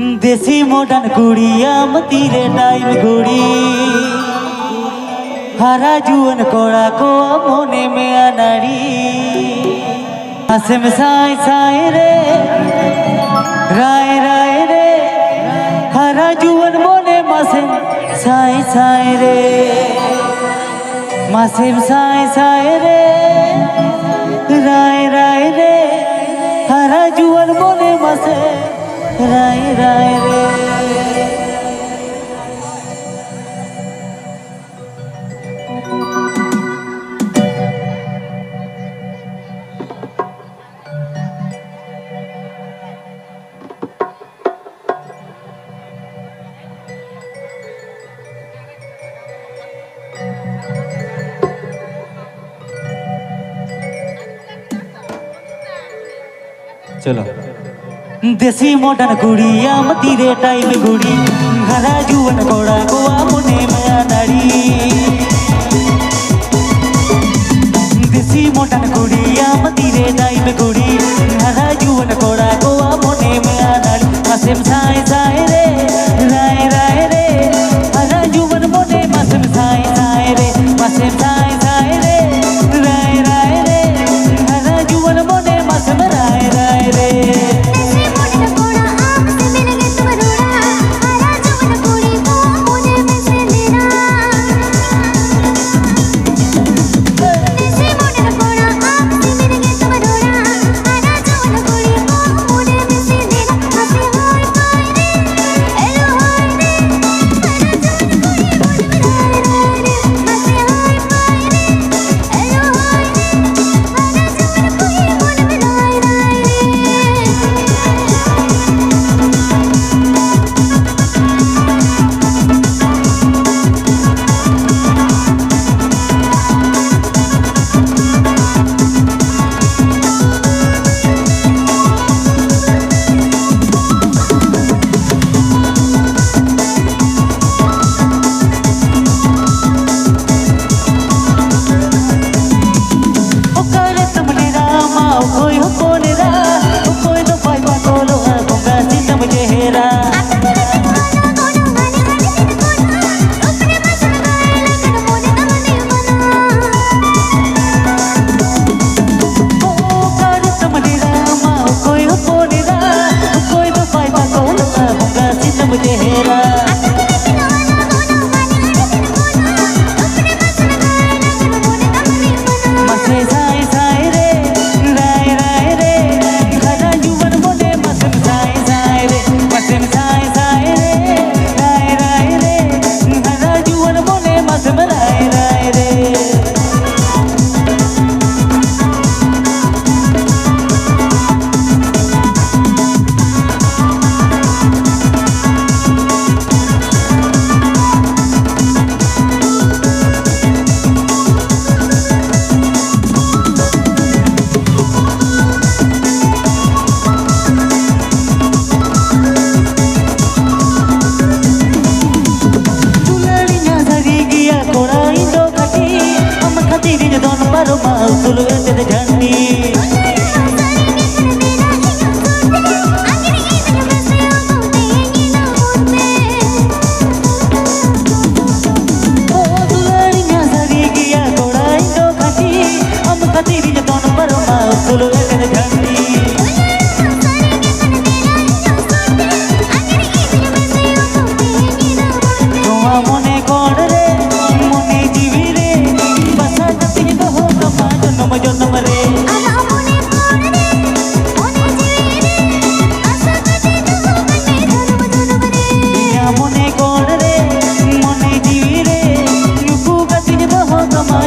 देसी मॉडर्न कुड़िया मतीरे टाइम घुड़ी हरा जुअन कोड़ा को मोने में अनाड़ी हसे में साए साए रे राय राय रे हरा जुअन मोने मासे साए साए रे मासे में साए साए रे राय राय रे हरा जुअन मोने मासे राय राय रे चलो देसी मॉडर्न कुड़िया मतीरे टाइम घुड़ी हरा जुअन कोड़ा गोवा मुने में अनाड़ी देसी मॉडर्न कुड़िया मतीरे टाइम घुड़ी हरा जुअन कोड़ा गोवा मुने में अनाड़ी मसेम साए साए रे राय राय रे हरा जुअन मुने मसेम साए साए रे मसेम साए साए रे राय राय रे हरा जुअन मुने मसेम राय राय रे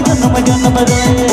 जन्म जन्म रे।